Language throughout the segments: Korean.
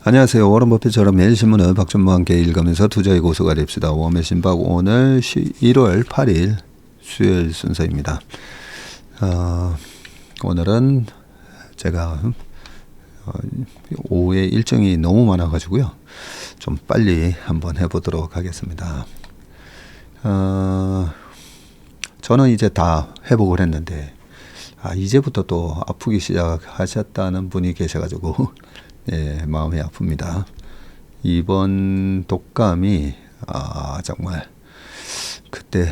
안녕하세요. 워런 버핏처럼 매일 신문을 박준모와 함께 읽으면서 투자의 고수가 됩시다. 웜의 신박 오늘 1월 8일 수요일 순서입니다. 오늘은 제가 오후에 일정이 너무 많아가지고요. 좀 빨리 한번 해보도록 하겠습니다. 저는 이제 다 회복을 했는데 이제부터 또 아프기 시작하셨다는 분이 계셔가지고 예, 마음이 아픕니다. 이번 독감이 정말 그때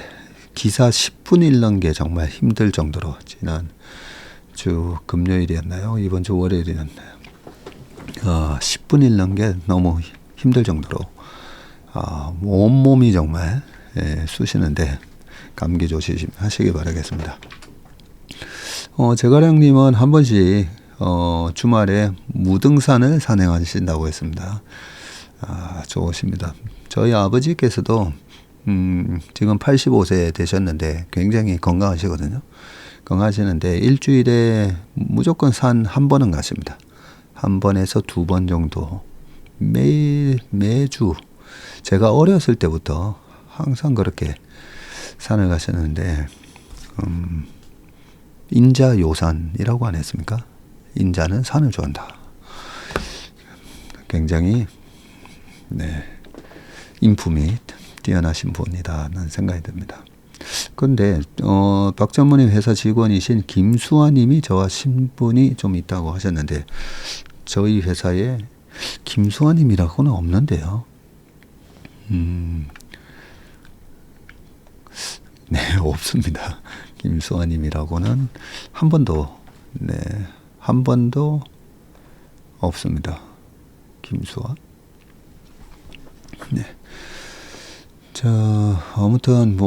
기사 10분 읽는 게 정말 힘들 정도로 지난 주 금요일이었나요? 이번 주 월요일이었나요? 10분 읽는 게 너무 힘들 정도로 온몸이 정말 쑤시는데 감기 조심하시기 바라겠습니다. 제가량님은 한 번씩 주말에 무등산을 산행하신다고 했습니다. 좋으십니다. 저희 아버지께서도 지금 85세 되셨는데 굉장히 건강하시거든요. 건강하시는데 일주일에 무조건 산 한 번은 가십니다. 한 번에서 두 번 정도 매주 제가 어렸을 때부터 항상 그렇게 산을 가셨는데 인자요산이라고 안 했습니까? 인자는 산을 좋아한다. 굉장히 인품이 뛰어나신 분이다는 생각이 듭니다. 그런데 박전무님 회사 직원이신 김수아님이 저와 신분이 좀 있다고 하셨는데 저희 회사에 김수아님이라고는 없는데요. 네, 없습니다. 김수아님이라고는 한 번도 없습니다. 김수아. 네. 자, 아무튼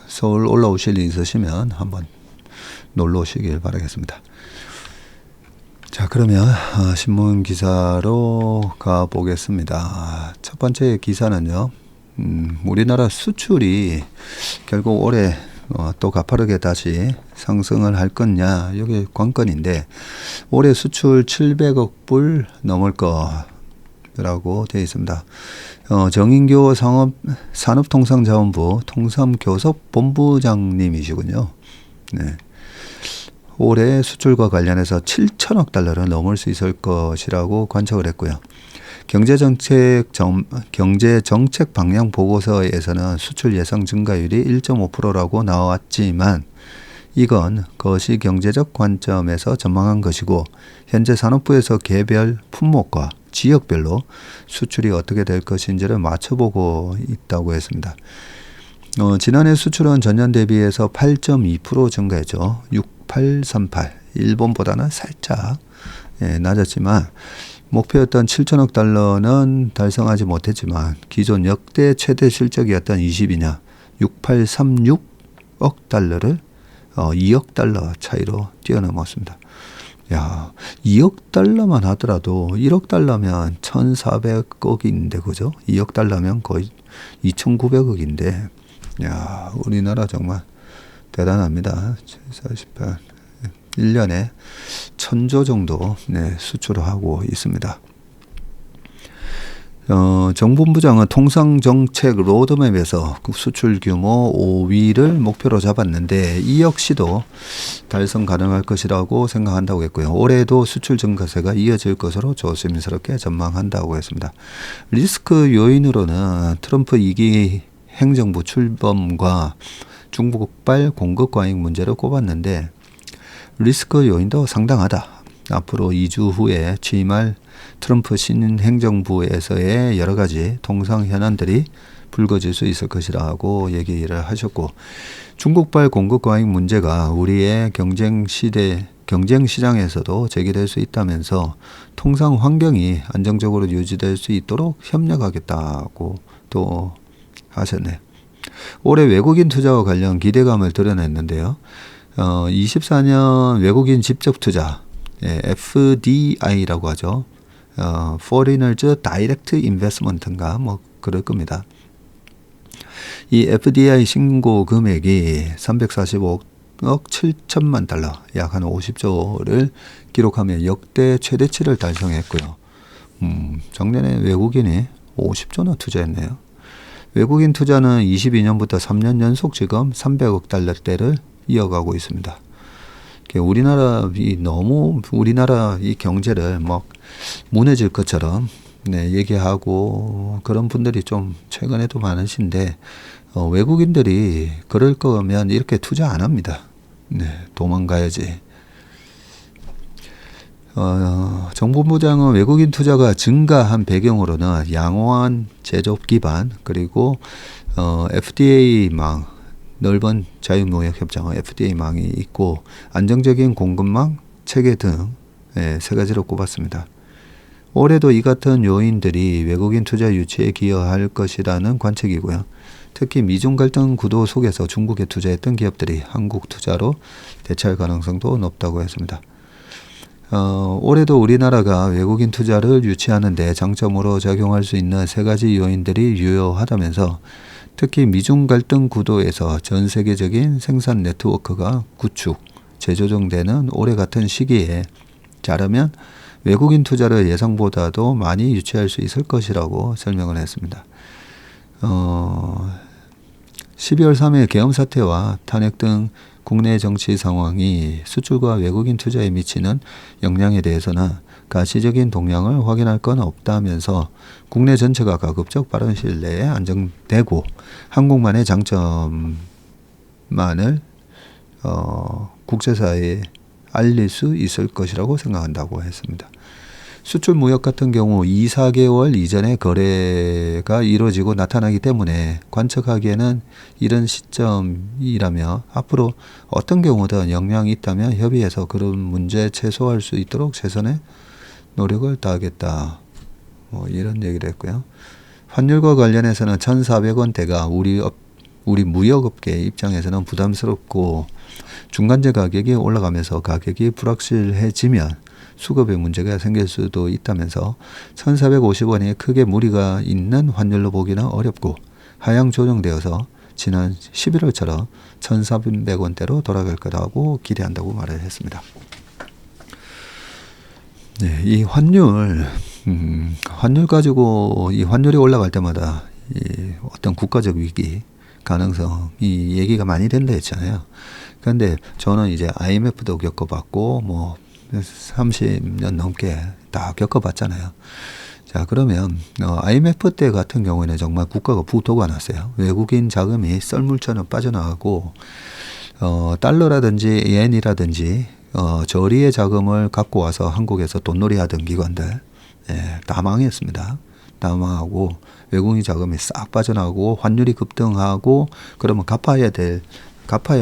서울 올라오실 일 있으시면 한번 놀러 오시길 바라겠습니다. 자, 그러면 신문 기사로 가 보겠습니다. 첫 번째 기사는요. 우리나라 수출이 결국 올해 또 가파르게 다시 상승을 할 거냐, 이게 관건인데 올해 수출 700억 불 넘을 거라고 되어 있습니다. 정인교 산업통상자원부 통상교섭본부장님이시군요. 네. 올해 수출과 관련해서 7천억 달러를 넘을 수 있을 것이라고 관측을 했고요. 경제정책 방향 보고서에서는 수출 예상 증가율이 1.5%라고 나왔지만 이건 거시 경제적 관점에서 전망한 것이고 현재 산업부에서 개별 품목과 지역별로 수출이 어떻게 될 것인지를 맞춰보고 있다고 했습니다. 지난해 수출은 전년 대비해서 8.2% 증가했죠. 6838. 일본보다는 살짝 낮았지만 목표였던 7천억 달러는 달성하지 못했지만 기존 역대 최대 실적이었던 22년 6836억 달러를 2억 달러 차이로 뛰어넘었습니다. 야, 2억 달러만 하더라도 1억 달러면 1,400억인데 그죠? 2억 달러면 거의 2,900억인데 야, 우리나라 정말 대단합니다. 748 1년에 1,000조 정도 수출을 하고 있습니다. 정본부장은 통상정책 로드맵에서 수출 규모 5위를 목표로 잡았는데 이 역시도 달성 가능할 것이라고 생각한다고 했고요. 올해도 수출 증가세가 이어질 것으로 조심스럽게 전망한다고 했습니다. 리스크 요인으로는 트럼프 2기 행정부 출범과 중국발 공급 과잉 문제를 꼽았는데 리스크 요인도 상당하다. 앞으로 2주 후에 취임할 트럼프 신행정부에서의 여러 가지 통상 현안들이 불거질 수 있을 것이라고 얘기를 하셨고 중국발 공급 과잉 문제가 우리의 경쟁 시장에서도 제기될 수 있다면서 통상 환경이 안정적으로 유지될 수 있도록 협력하겠다고 또 하셨네요. 올해 외국인 투자와 관련 기대감을 드러냈는데요. 24년 외국인 직접 투자, FDI라고 하죠. Foreigners Direct Investment인가 그럴 겁니다. 이 FDI 신고 금액이 345억 7천만 달러, 약 한 50조를 기록하며 역대 최대치를 달성했고요. 작년에 외국인이 50조나 투자했네요. 외국인 투자는 22년부터 3년 연속 지금 300억 달러대를 이어가고 있습니다. 우리나라 이 경제를 막 무너질 것처럼 얘기하고 그런 분들이 좀 최근에도 많으신데 외국인들이 그럴 거면 이렇게 투자 안 합니다. 도망가야지. 정보부장은 외국인 투자가 증가한 배경으로는 양호한 제조업 기반 그리고 FTA망 넓은 자유무역협정은 FTA망이 있고 안정적인 공급망 체계 등 세 가지로 꼽았습니다. 올해도 이 같은 요인들이 외국인 투자 유치에 기여할 것이라는 관측이고요. 특히 미중 갈등 구도 속에서 중국에 투자했던 기업들이 한국 투자로 대체할 가능성도 높다고 했습니다. 올해도 우리나라가 외국인 투자를 유치하는 데 장점으로 작용할 수 있는 세 가지 요인들이 유효하다면서 특히 미중 갈등 구도에서 전 세계적인 생산 네트워크가 구축, 재조정되는 올해 같은 시기에 잘하면 외국인 투자를 예상보다도 많이 유치할 수 있을 것이라고 설명을 했습니다. 12월 3일 계엄 사태와 탄핵 등 국내 정치 상황이 수출과 외국인 투자에 미치는 영향에 대해서는 가시적인 동향을 확인할 건 없다면서 국내 전체가 가급적 빠른 시일 내에 안정되고 한국만의 장점만을 국제사회에 알릴 수 있을 것이라고 생각한다고 했습니다. 수출 무역 같은 경우 2, 4개월 이전에 거래가 이루어지고 나타나기 때문에 관측하기에는 이런 시점이라며 앞으로 어떤 경우든 영향이 있다면 협의해서 그런 문제 최소화할 수 있도록 최선의 노력을 다하겠다. 이런 얘기를 했고요. 환율과 관련해서는 1,400원대가 우리 무역업계 입장에서는 부담스럽고 중간재 가격이 올라가면서 가격이 불확실해지면 수급에 문제가 생길 수도 있다면서 1,450원이 크게 무리가 있는 환율로 보기는 어렵고 하향 조정되어서 지난 11월처럼 1,400원대로 돌아갈 거라고 기대한다고 말을 했습니다. 이 환율 가지고 이 환율이 올라갈 때마다 이 어떤 국가적 위기 가능성이 얘기가 많이 된다 했잖아요. 그런데 저는 이제 IMF도 겪어봤고 30년 넘게 다 겪어봤잖아요. 자, 그러면 IMF 때 같은 경우에는 정말 국가가 부도가 났어요. 외국인 자금이 썰물처럼 빠져나가고 달러라든지 엔이라든지 저리의 자금을 갖고 와서 한국에서 돈놀이 하던 기관들 다 망했습니다. 다 망하고 외국인 자금이 싹 빠져나가고 환율이 급등하고 그러면 갚아야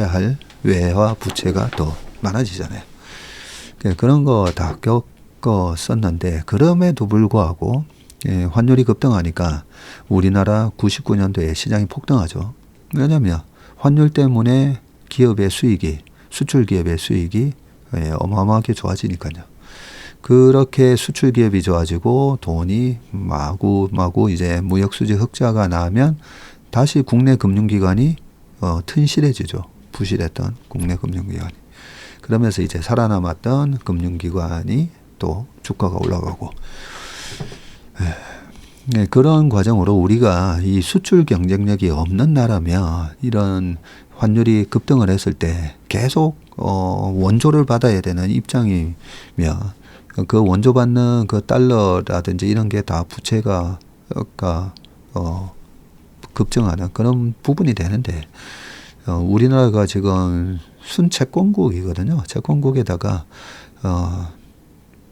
할 외화 부채가 더 많아지잖아요. 그런 거 다 겪었었는데 그럼에도 불구하고 환율이 급등하니까 우리나라 99년도에 시장이 폭등하죠. 왜냐하면 환율 때문에 기업의 수익이 수출 기업의 수익이 어마어마하게 좋아지니까요. 그렇게 수출 기업이 좋아지고 돈이 마구 이제 무역 수지 흑자가 나면 다시 국내 금융기관이 튼실해지죠. 부실했던 국내 금융기관이. 그러면서 이제 살아남았던 금융기관이 또 주가가 올라가고 그런 과정으로 우리가 이 수출 경쟁력이 없는 나라면 이런 환율이 급등을 했을 때 계속 원조를 받아야 되는 입장이면 그 원조 받는 그 달러라든지 이런 게 다 부채가 급증하는 그런 부분이 되는데 우리나라가 지금 순채권국이거든요. 채권국에다가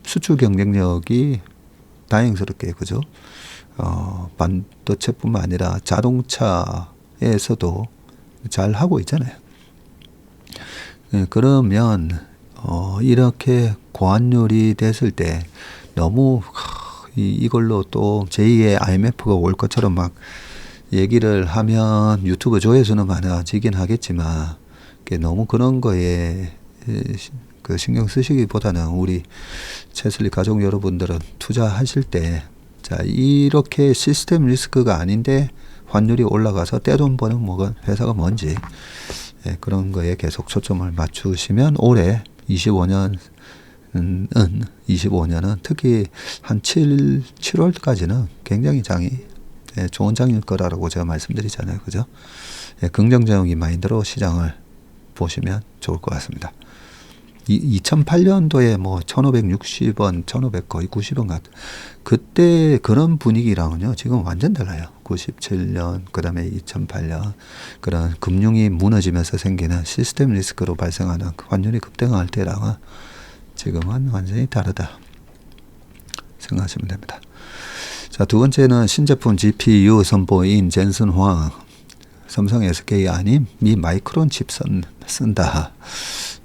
수출 경쟁력이 다행스럽게 그죠? 반도체뿐만 아니라 자동차에서도 잘 하고 있잖아요. 그러면 이렇게 고환율이 됐을 때 너무 이걸로 또 제2의 IMF가 올 것처럼 막 얘기를 하면 유튜브 조회수는 많아지긴 하겠지만 너무 그런 거에 그 신경 쓰시기보다는 우리 채슬리 가족 여러분들은 투자하실 때 자 이렇게 시스템 리스크가 아닌데 환율이 올라가서 떼돈 버는 회사가 뭔지 그런 거에 계속 초점을 맞추시면 올해 25년 25년은 특히 한 7월까지는 굉장히 장이 좋은 장일 거라고 제가 말씀드리잖아요. 그죠? 긍정적인 마인드로 시장을 보시면 좋을 것 같습니다. 2008년도에 뭐 1560원, 1500 거의 90원 같은 그때 그런 분위기랑은요 지금 완전 달라요. 97년 그다음에 2008년 그런 금융이 무너지면서 생기는 시스템 리스크로 발생하는 환율이 급등할 때랑은 지금은 완전히 다르다 생각하시면 됩니다. 자, 두 번째는 신제품 GPU 선보인 젠슨 황 삼성 SK 아닌 미 마이크론 칩 쓴다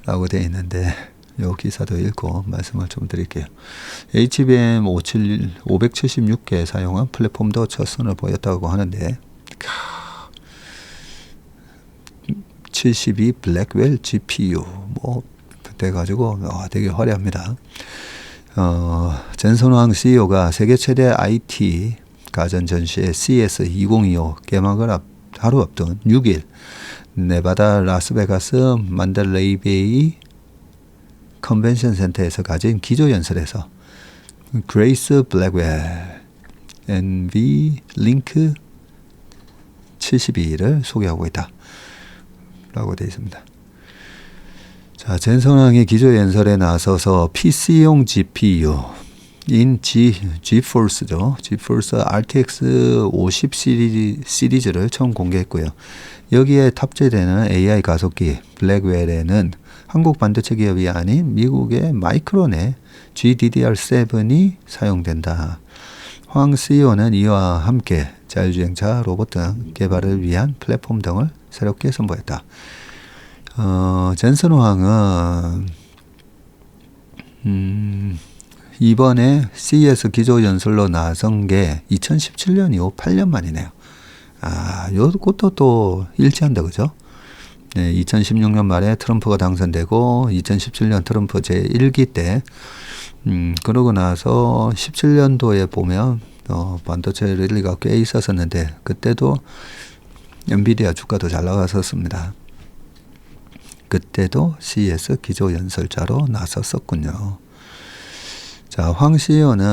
라고 되어 있는데 이 기사도 읽고 말씀을 좀 드릴게요. HBM 576개 사용한 플랫폼도 첫 선을 보였다고 하는데 72 블랙웰 GPU 뭐 돼가지고 되게 화려합니다. 젠슨황 CEO가 세계 최대 IT 가전 전시회 CES 2025 개막을 하루 앞둔 6일 네바다 라스베가스 만델레이 베이 컨벤션 센터에서 가진 기조연설에서 그레이스 블랙웰 NV 링크 72를 소개하고 있다 라고 되어 있습니다. 자, 젠슨황이 기조연설에 나서서 PC용 GPU 인 GeForce죠. GeForce RTX 50 시리즈를 처음 공개했고요. 여기에 탑재되는 AI 가속기 블랙웰에는 한국 반도체 기업이 아닌 미국의 마이크론의 GDDR7이 사용된다. 황 CEO는 이와 함께 자율주행차 로봇 등 개발을 위한 플랫폼 등을 새롭게 선보였다. 젠슨 황은 이번에 CES 기조연설로 나선 게 2017년 이후 8년 만이네요. 요것도 또 일치한다, 그죠? 네, 2016년 말에 트럼프가 당선되고 2017년 트럼프 제1기 때 그러고 나서 17년도에 보면 반도체 랠리가 꽤 있었었는데 그때도 엔비디아 주가도 잘 나갔었습니다. 그때도 CES 기조연설자로 나섰었군요. 자, 황 CEO는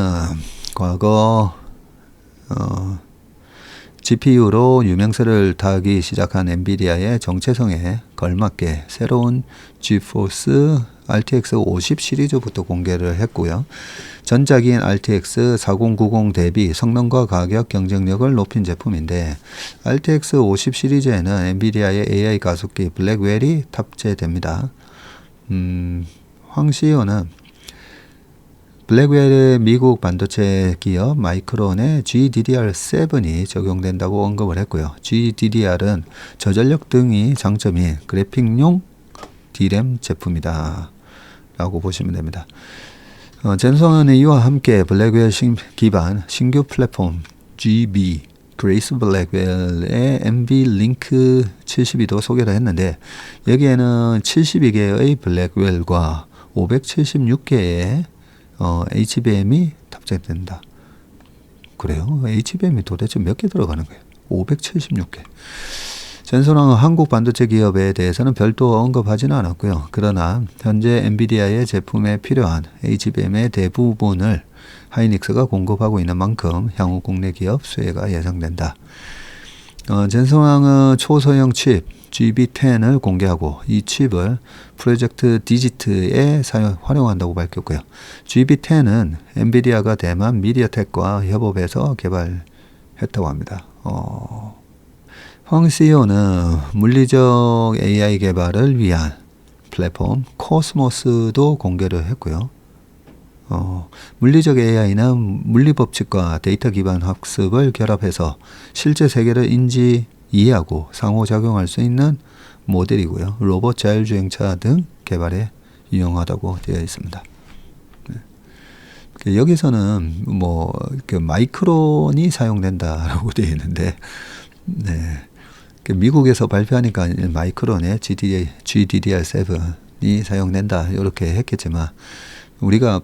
과거 GPU로 유명세를 타기 시작한 엔비디아의 정체성에 걸맞게 새로운 GeForce RTX 50 시리즈부터 공개를 했고요. 전작인 RTX 4090 대비 성능과 가격 경쟁력을 높인 제품인데 RTX 50 시리즈에는 엔비디아의 AI 가속기 블랙웰이 탑재됩니다. 황 CEO는 블랙웰의 미국 반도체 기업 마이크론의 GDDR7이 적용된다고 언급을 했고요. GDDR은 저전력 등이 장점인 그래픽용 D램 제품이다 라고 보시면 됩니다. 젠슨은 이와 함께 블랙웰 기반 신규 플랫폼 GB 그레이스 블랙웰의 NV 링크 72도 소개를 했는데 여기에는 72개의 블랙웰과 576개의 HBM이 탑재된다. 그래요? HBM이 도대체 몇 개 들어가는 거예요? 576개. 젠슨황은 한국 반도체 기업에 대해서는 별도 언급하지는 않았고요. 그러나 현재 엔비디아의 제품에 필요한 HBM의 대부분을 하이닉스가 공급하고 있는 만큼 향후 국내 기업 수혜가 예상된다. 젠슨황은 초소형 칩 GB10을 공개하고 이 칩을 프로젝트 디지트에 활용한다고 밝혔고요. GB10은 엔비디아가 대만 미디어텍과 협업해서 개발했다고 합니다. 황 CEO는 물리적 AI 개발을 위한 플랫폼 코스모스도 공개를 했고요. 물리적 AI는 물리법칙과 데이터 기반 학습을 결합해서 실제 세계를 이해하고 상호작용할 수 있는 모델이고요. 로봇 자율주행차 등 개발에 유용하다고 되어 있습니다. 네. 여기서는 뭐 마이크론이 사용된다라고 되어 있는데, 네. 미국에서 발표하니까 마이크론의 GDDR7이 사용된다 이렇게 했겠지만 우리가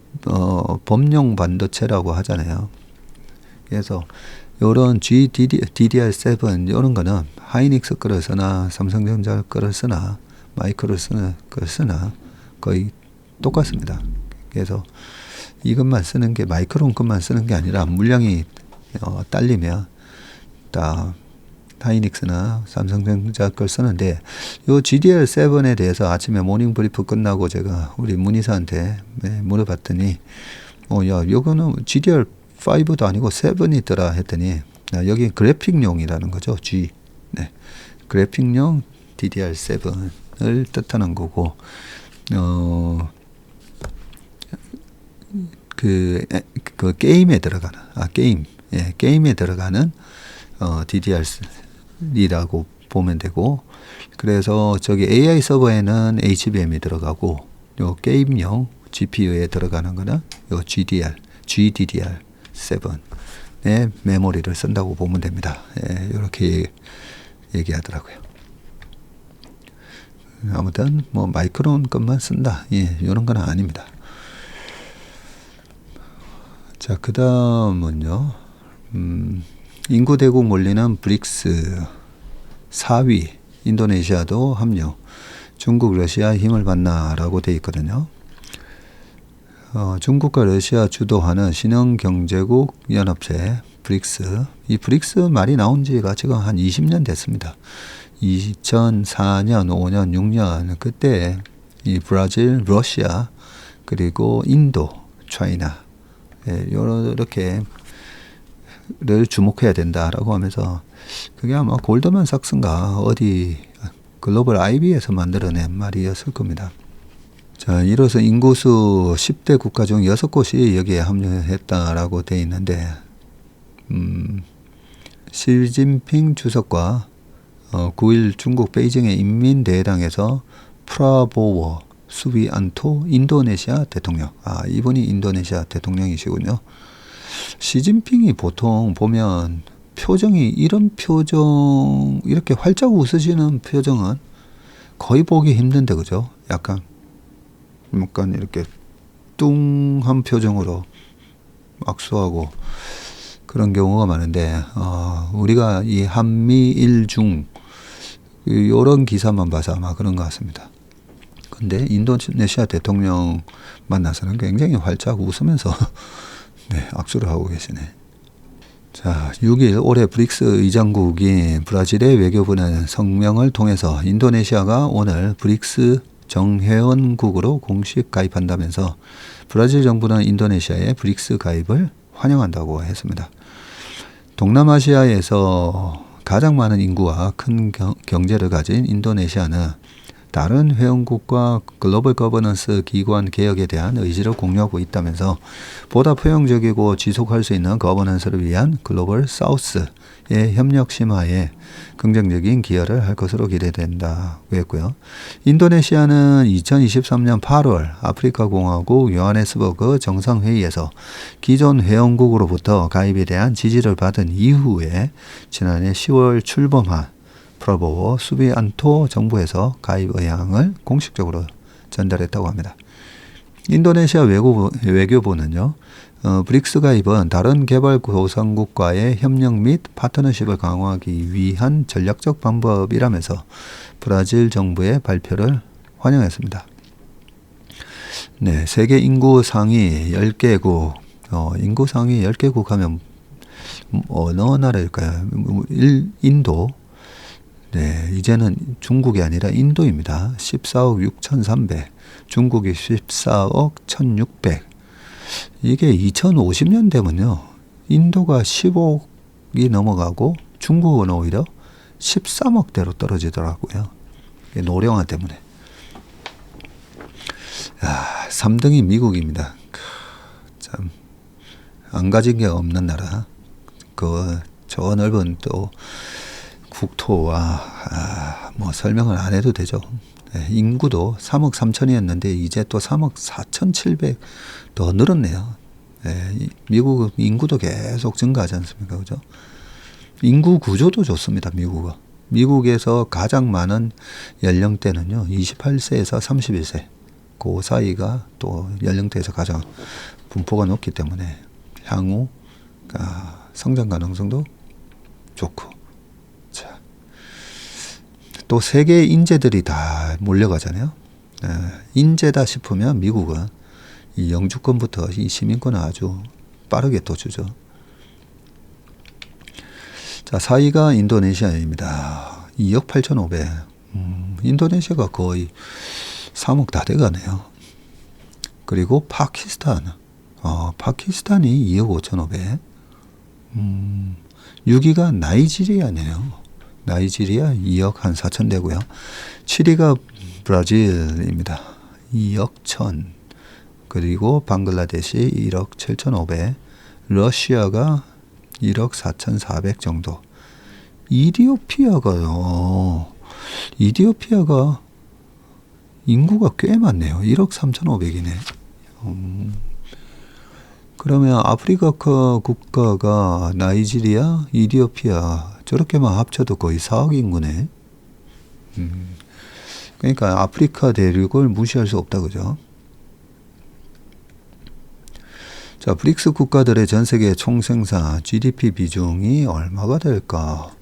범용 반도체라고 하잖아요. 그래서 이런 GDDR7 이런 거는 하이닉스 거를 쓰나 삼성전자 거를 쓰나 마이크로 쓰나 걸 쓰나 거의 똑같습니다. 그래서 이것만 쓰는 게 마이크론 것만 쓰는 게 아니라 물량이 딸리면 딱 하이닉스나 삼성전자 걸 쓰는데 요 GDR7에 대해서 아침에 모닝 브리프 끝나고 제가 우리 문의사한테 물어봤더니 야 요거는 GDR5도 아니고 7이더라 했더니 여기 그래픽용이라는 거죠. 네. 그래픽용 DDR7을 뜻하는 거고 그 게임에 들어가는 게임에 들어가는 DDR이라고 보면 되고 그래서 저기 AI 서버에는 HBM이 들어가고 요 게임용 GPU에 들어가는 거는 요 GDDR7의 메모리를 쓴다고 보면 됩니다. 이렇게 얘기하더라고요. 아무튼 뭐 마이크론 것만 쓴다. 이런 건 아닙니다. 자, 그 다음은요. 인구 대국 몰리는 브릭스 4위 인도네시아도 합류. 중국, 러시아 힘을 받나라고 돼 있거든요. 중국과 러시아 주도하는 신흥경제국 연합체 브릭스. 이 브릭스 말이 나온 지가 지금 한 20년 됐습니다. 2004년, 5년, 6년 그때 이 브라질, 러시아 그리고 인도, 차이나 이렇게를 주목해야 된다라고 하면서 그게 아마 골드만삭스인가 어디 글로벌 IB에서 만들어낸 말이었을 겁니다. 자, 이로써 인구수 10대 국가 중 6곳이 여기에 합류했다라고 되어 있는데 시진핑 주석과 9일 중국 베이징의 인민대회당에서 프라보워 수비안토 인도네시아 대통령. 이분이 인도네시아 대통령이시군요. 시진핑이 보통 보면 표정이 이런 표정 이렇게 활짝 웃으시는 표정은 거의 보기 힘든데 그죠? 약간 이렇게 뚱한 표정으로 악수하고 그런 경우가 많은데 우리가 이 한미일중 이런 기사만 봐서 아마 그런 것 같습니다. 근데 인도네시아 대통령 만나서는 굉장히 활짝 웃으면서 악수를 하고 계시네. 자, 6일 올해 브릭스 의장국인 브라질의 외교부는 성명을 통해서 인도네시아가 오늘 브릭스 정회원국으로 공식 가입한다면서 브라질 정부는 인도네시아의 브릭스 가입을 환영한다고 했습니다. 동남아시아에서 가장 많은 인구와 큰 경제를 가진 인도네시아는 다른 회원국과 글로벌 거버넌스 기관 개혁에 대한 의지를 공유하고 있다면서 보다 포용적이고 지속할 수 있는 거버넌스를 위한 글로벌 사우스의 협력 심화에 긍정적인 기여를 할 것으로 기대된다고 했고요. 인도네시아는 2023년 8월 아프리카 공화국 요하네스버그 정상회의에서 기존 회원국으로부터 가입에 대한 지지를 받은 이후에 지난해 10월 출범한 프라보워 수비안토 정부에서 가입 의향을 공식적으로 전달했다고 합니다. 인도네시아 외교부는요. 브릭스 가입은 다른 개발도상국과의 협력 및 파트너십을 강화하기 위한 전략적 방법이라면서 브라질 정부의 발표를 환영했습니다. 네, 세계 인구 상위 10개국, 인구 상위 10개국 하면 어느 나라일까요? 인도. 네, 이제는 중국이 아니라 인도입니다. 14억 6,300, 중국이 14억 1,600. 이게 2050년 되면요. 인도가 15억이 넘어가고 중국은 오히려 13억대로 떨어지더라고요. 노령화 때문에. 3등이 미국입니다. 참, 안 가진 게 없는 나라. 저 넓은 또 국토와 뭐 설명을 안 해도 되죠. 인구도 3억 3천이었는데 이제 또 3억 4,700 더 늘었네요. 미국 인구도 계속 증가하지 않습니까? 그죠? 인구 구조도 좋습니다. 미국에서 가장 많은 연령대는요. 28세에서 31세. 그 사이가 또 연령대에서 가장 분포가 높기 때문에 향후 성장 가능성도 좋고 또 세계 인재들이 다 몰려가잖아요. 인재다 싶으면 미국은 이 영주권부터 이 시민권은 아주 빠르게 또 주죠. 자, 4위가 인도네시아입니다. 2억 8,500. 인도네시아가 거의 3억 다 돼가네요. 그리고 파키스탄. 파키스탄이 2억 5,500. 6위가 나이지리아네요. 나이지리아 2억 한 4천 되고요. 7위가 브라질입니다. 2억 1천. 그리고 방글라데시 1억 7,500. 러시아가 1억 4,400 정도. 이디오피아가요. 이디오피아가 인구가 꽤 많네요. 1억 3,500이네. 그러면 아프리카 국가가 나이지리아, 이디오피아 저렇게만 합쳐도 거의 4억 인구네. 그러니까 아프리카 대륙을 무시할 수 없다, 그죠? 자, 브릭스 국가들의 전 세계 총생산 GDP 비중이 얼마가 될까?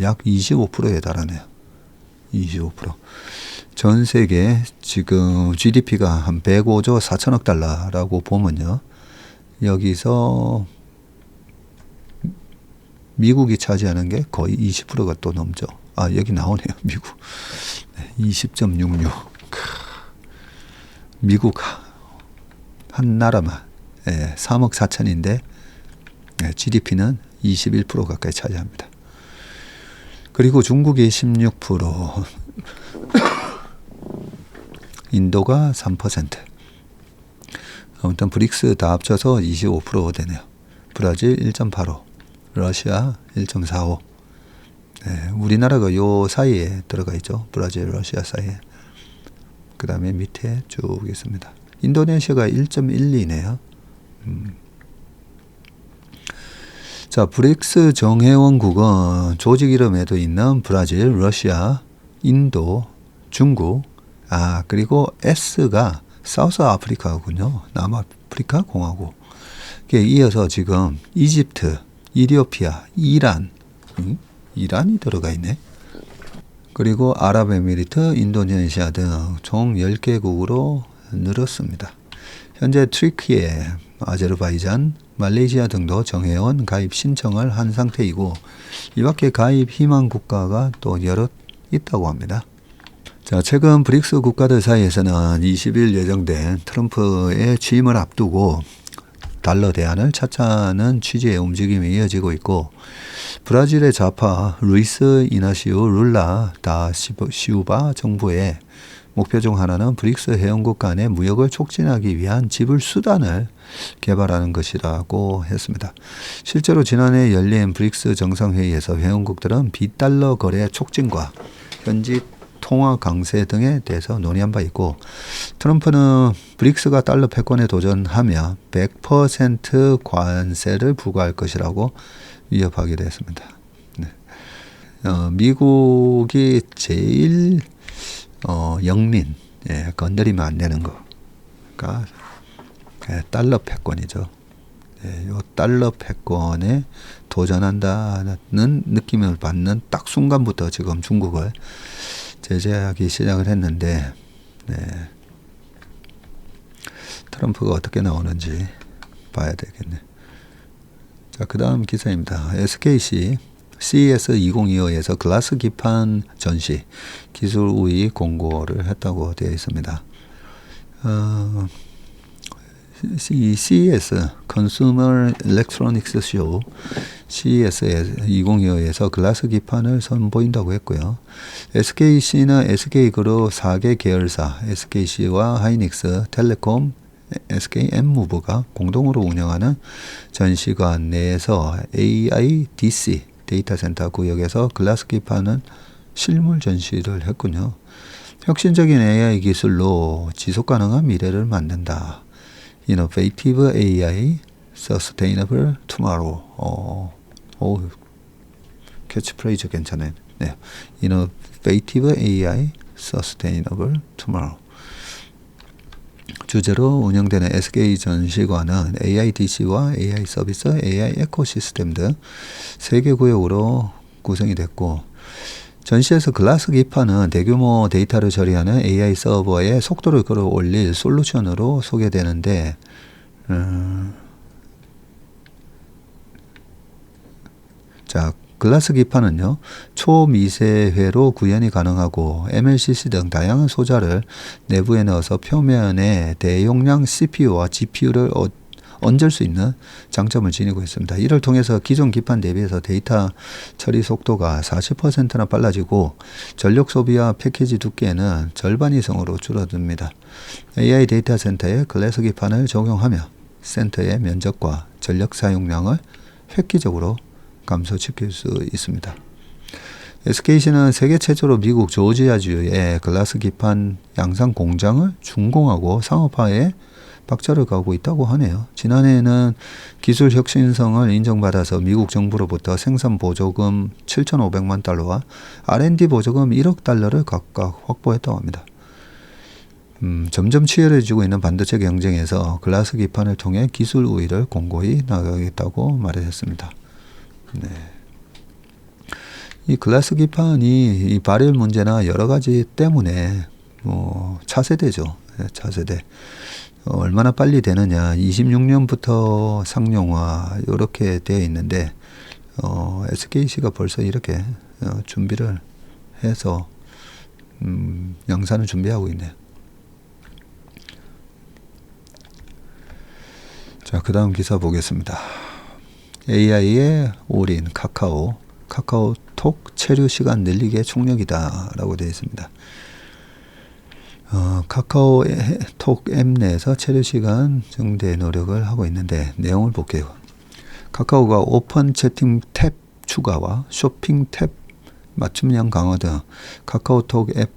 약 25%에 달하네요. 25%. 전 세계 지금 GDP가 한 105조 4천억 달러라고 보면요. 여기서 미국이 차지하는 게 거의 20%가 또 넘죠. 여기 나오네요. 미국. 20.66. 미국 한 나라만 3억 4천인데 GDP는 21% 가까이 차지합니다. 그리고 중국이 16%, 인도가 3%. 아무튼 브릭스 다 합쳐서 25% 되네요. 브라질 1.85, 러시아 1.45. 우리나라가 요 사이에 들어가 있죠. 브라질, 러시아 사이에. 그 다음에 밑에 쭉 있습니다. 인도네시아가 1.12네요. 자, 브릭스 정회원국은 조직 이름에도 있는 브라질, 러시아, 인도, 중국, 그리고 S가 사우스 아프리카군요. 남아프리카 공화국. 이어서 지금 이집트, 이디오피아, 이란, 이란이 들어가 있네. 그리고 아랍에미리트, 인도네시아 등 총 10개국으로 늘었습니다. 현재 튀르키예, 아제르바이잔, 말레이시아 등도 정회원 가입 신청을 한 상태이고 이 밖에 가입 희망 국가가 또 여럿 있다고 합니다. 자, 최근 브릭스 국가들 사이에서는 20일 예정된 트럼프의 취임을 앞두고 달러 대안을 찾자는 취지의 움직임이 이어지고 있고 브라질의 좌파 루이스 이나시오 룰라 다 시우바 정부의 목표 중 하나는 브릭스 회원국 간의 무역을 촉진하기 위한 지불 수단을 개발하는 것이라고 했습니다. 실제로 지난해 열린 브릭스 정상회의에서 회원국들은 비달러 거래 촉진과 현지 통화 강세 등에 대해서 논의한 바 있고 트럼프는 브릭스가 달러 패권에 도전하며 100% 관세를 부과할 것이라고 위협하기도 했습니다. 미국이 제일 영린, 건드리면 안 되는 거가 달러 패권이죠. 요 달러 패권에 도전한다는 느낌을 받는 딱 순간부터 지금 중국을 제재하기 시작을 했는데 트럼프가 어떻게 나오는지 봐야 되겠네. 자, 그 다음 기사입니다. SKC CES 2025에서 글라스 기판 전시 기술 우위 공고를 했다고 되어 있습니다. CES Consumer Electronics Show CES 2025에서 글라스 기판을 선보인다고 했고요. SKC는 SK그룹 4개 계열사 SKC와 하이닉스, 텔레콤, SK M무브가 공동으로 운영하는 전시관 내에서 AIDC 데이터 센터 구역에서 글라스 기판은 실물 전시를 했군요. 혁신적인 AI 기술로 지속 가능한 미래를 만든다. Innovative AI, Sustainable Tomorrow. 캐치프레이즈 괜찮아요. 네. Innovative AI, Sustainable Tomorrow. 주제로 운영되는 SK 전시관은 AIDC와 AI 서비스, AI 에코시스템 등 3개 구역으로 구성이 됐고 전시에서 글라스 기판은 대규모 데이터를 처리하는 AI 서버의 속도를 끌어올릴 솔루션으로 소개되는데 자, 글라스 기판은요, 초미세회로 구현이 가능하고 MLCC 등 다양한 소자를 내부에 넣어서 표면에 대용량 CPU와 GPU를 얹을 수 있는 장점을 지니고 있습니다. 이를 통해서 기존 기판 대비해서 데이터 처리 속도가 40%나 빨라지고 전력 소비와 패키지 두께는 절반 이상으로 줄어듭니다. AI 데이터 센터에 글라스 기판을 적용하며 센터의 면적과 전력 사용량을 획기적으로 감소시킬 수 있습니다. SKC는 세계 최초로 미국 조지아주에 글라스 기판 양산 공장을 준공하고 상업화에 박차를 가고 있다고 하네요. 지난해에는 기술 혁신성을 인정받아서 미국 정부로부터 생산 보조금 7,500만 달러와 R&D 보조금 1억 달러를 각각 확보했다고 합니다. 점점 치열해지고 있는 반도체 경쟁에서 글라스 기판을 통해 기술 우위를 공고히 나가겠다고 말했습니다. 네. 이 글라스 기판이 이 발열 문제나 여러 가지 때문에 차세대죠. 네, 차세대. 얼마나 빨리 되느냐. 26년부터 상용화 이렇게 되어 있는데 SKC가 벌써 이렇게 준비를 해서 양산을 준비하고 있네요. 자, 그 다음 기사 보겠습니다. AI의 올인 카카오톡 체류 시간 늘리기의 총력이다 라고 되어 있습니다. 카카오톡 앱 내에서 체류 시간 증대 노력을 하고 있는데 내용을 볼게요. 카카오가 오픈 채팅 탭 추가와 쇼핑 탭 맞춤형 강화 등 카카오톡 앱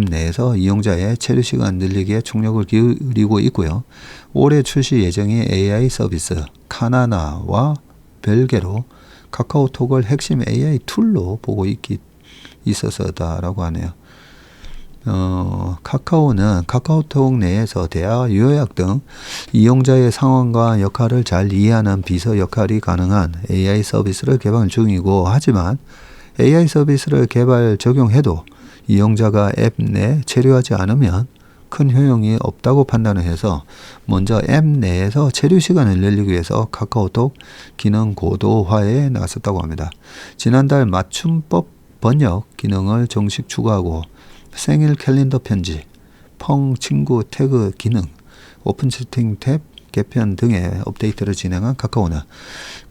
내에서 이용자의 체류 시간 늘리기에 총력을 기울이고 있고요. 올해 출시 예정의 AI 서비스 카나나와 별개로 카카오톡을 핵심 AI 툴로 보고 있어서다라고 하네요. 카카오는 카카오톡 내에서 대화, 요약 등 이용자의 상황과 역할을 잘 이해하는 비서 역할이 가능한 AI 서비스를 개발 중이고, 하지만 AI 서비스를 개발 적용해도 이용자가 앱 내 체류하지 않으면 큰 효용이 없다고 판단을 해서 먼저 앱 내에서 체류 시간을 늘리기 위해서 카카오톡 기능 고도화에 나섰다고 합니다. 지난달 맞춤법 번역 기능을 정식 추가하고 생일 캘린더 편지, 펑 친구 태그 기능, 오픈 채팅 탭 개편 등의 업데이트를 진행한 카카오는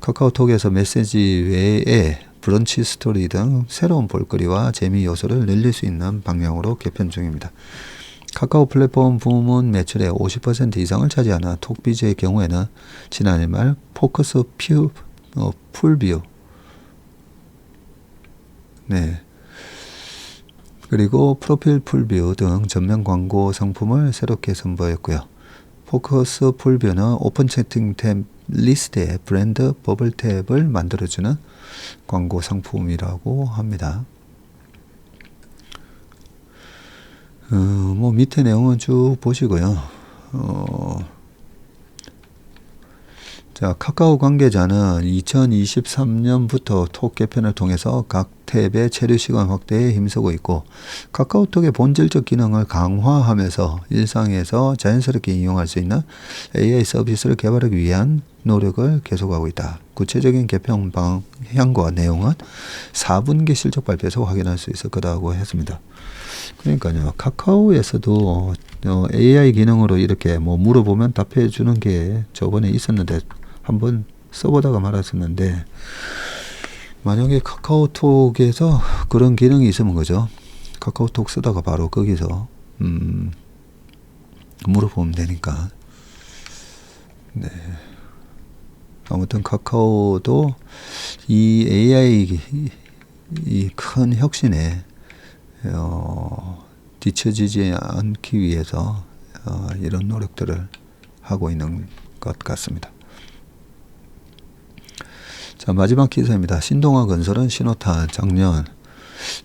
카카오톡에서 메시지 외에 브런치 스토리 등 새로운 볼거리와 재미 요소를 늘릴 수 있는 방향으로 개편 중입니다. 카카오 플랫폼 부문 매출의 50% 이상을 차지하는 톡비즈의 경우에는 지난해 말 포커스 풀뷰, 네, 그리고 프로필 풀뷰 등 전면 광고 상품을 새롭게 선보였고요. 포커스 풀뷰는 오픈 채팅 탭 리스트에 브랜드 버블 탭을 만들어주는 광고 상품이라고 합니다. 밑에 내용은 쭉 보시고요. 자, 카카오 관계자는 2023년부터 톡 개편을 통해서 각 탭의 체류 시간 확대에 힘쓰고 있고, 카카오톡의 본질적 기능을 강화하면서 일상에서 자연스럽게 이용할 수 있는 AI 서비스를 개발하기 위한 노력을 계속하고 있다. 구체적인 개편 방향과 내용은 4분기 실적 발표에서 확인할 수 있을 거라고 했습니다. 그러니까요, 카카오에서도 AI 기능으로 이렇게 물어보면 답해 주는 게 저번에 있었는데 한번 써보다가 말았었는데, 만약에 카카오톡에서 그런 기능이 있으면 그죠? 카카오톡 쓰다가 바로 거기서 물어보면 되니까. 네. 아무튼 카카오도 이 AI 이 큰 혁신에 뒤처지지 않기 위해서 이런 노력들을 하고 있는 것 같습니다. 자, 마지막 기사입니다. 신동아 건설은 신호탄 작년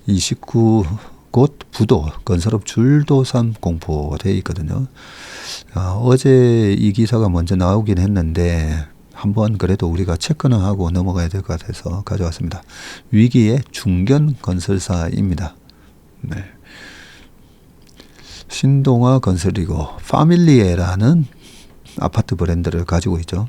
29곳 부도 건설업 줄도산 공포되어 있거든요. 어제 이 기사가 먼저 나오긴 했는데 한번 그래도 우리가 체크는 하고 넘어가야 될 것 같아서 가져왔습니다. 위기의 중견건설사입니다. 네. 신동아 건설이고 파밀리에라는 아파트 브랜드를 가지고 있죠.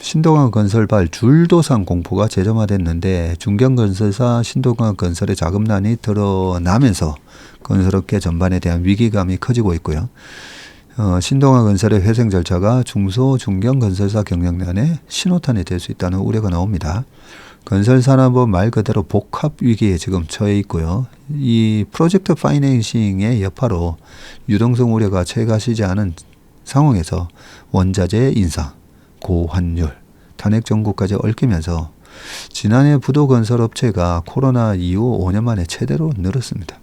신동아 건설발 줄도산 공포가 재점화됐는데 중견건설사 신동아 건설의 자금난이 드러나면서 건설업계 전반에 대한 위기감이 커지고 있고요. 신동아 건설의 회생 절차가 중소 중견건설사 경영난의 신호탄이 될 수 있다는 우려가 나옵니다. 건설산업은 말 그대로 복합 위기에 지금 처해 있고요. 이 프로젝트 파이낸싱의 여파로 유동성 우려가 채가시지 않은 상황에서 원자재 인상, 고환율, 탄핵 정국까지 얽히면서 지난해 부도건설업체가 코로나 이후 5년 만에 최대로 늘었습니다.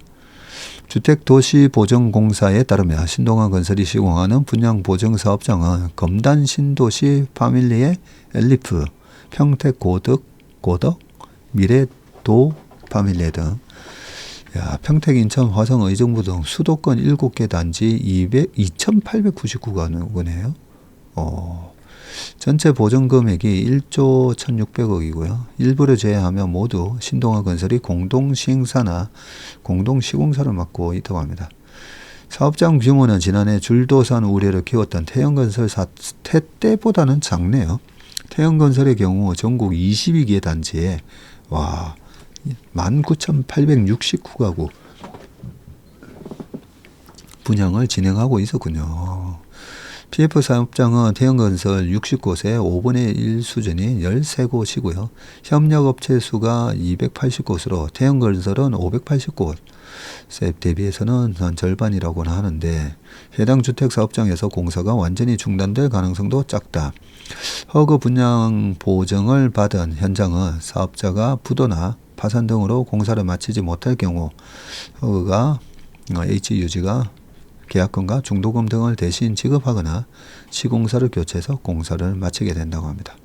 주택도시보정공사에 따르면 신동아 건설이 시공하는 분양보정사업장은 검단 신도시 파밀리의 엘리프, 평택고덕, 미래도 파밀리에 등 평택, 인천, 화성, 의정부 등 수도권 7개 단지 2,899건이네요. 전체 보정 금액이 1조 1,600억이고요. 일부를 제외하면 모두 신동아 건설이 공동시행사나 공동시공사를 맡고 있다고 합니다. 사업장 규모는 지난해 줄도산 우려를 키웠던 태영건설 사태 때보다는 작네요. 태영건설의 경우 전국 22개 단지에 19,869가구 분양을 진행하고 있었군요. PF 사업장은 태영건설 60곳에 5분의 1 수준인 13곳이고요. 협력업체 수가 280곳으로 태영건설은 580곳 대비해서는 한 절반이라고는 하는데 해당 주택사업장에서 공사가 완전히 중단될 가능성도 작다. 허그 분양 보증을 받은 현장은 사업자가 부도나 파산 등으로 공사를 마치지 못할 경우 허그가 HUG가 계약금과 중도금 등을 대신 지급하거나 시공사를 교체해서 공사를 마치게 된다고 합니다.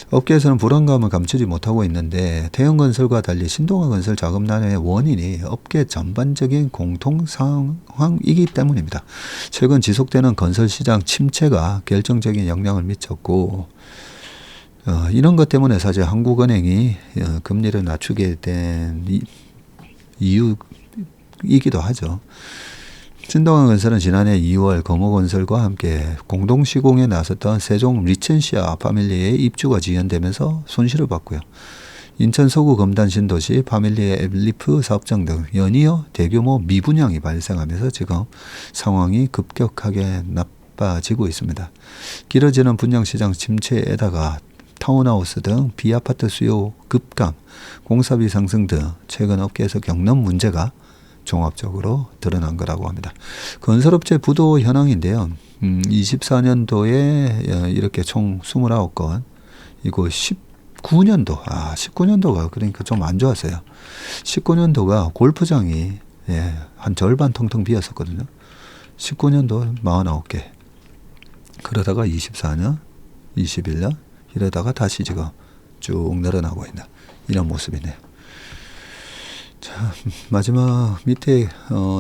업계에서는 불안감을 감추지 못하고 있는데 태영건설과 달리 신동아 건설 자금난의 원인이 업계 전반적인 공통 상황이기 때문입니다. 최근 지속되는 건설시장 침체가 결정적인 영향을 미쳤고 이런 것 때문에 사실 한국은행이 금리를 낮추게 된 이유이기도 하죠. 신동아 건설은 지난해 2월 거모건설과 함께 공동시공에 나섰던 세종 리첸시아 파밀리의 입주가 지연되면서 손실을 봤고요. 인천 서구 검단 신도시 파밀리의 엘리프 사업장 등 연이어 대규모 미분양이 발생하면서 지금 상황이 급격하게 나빠지고 있습니다. 길어지는 분양시장 침체에다가 타운하우스 등 비아파트 수요 급감, 공사비 상승 등 최근 업계에서 겪는 문제가 종합적으로 드러난 거라고 합니다. 건설업체 부도 현황인데요. 24년도에 이렇게 총 29건, 이거 19년도가 그러니까 좀 안 좋았어요. 19년도가 골프장이 한 절반 텅텅 비었었거든요. 19년도 49개. 그러다가 24년, 21년 이러다가 다시 지금 쭉 늘어나고 있는 이런 모습이네요. 자, 마지막 밑에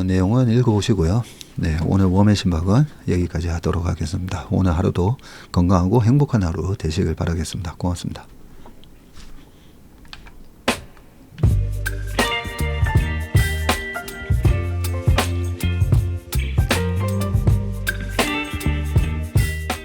내용은 읽어보시고요. 네, 오늘 웜의 신박은 여기까지 하도록 하겠습니다. 오늘 하루도 건강하고 행복한 하루 되시길 바라겠습니다. 고맙습니다.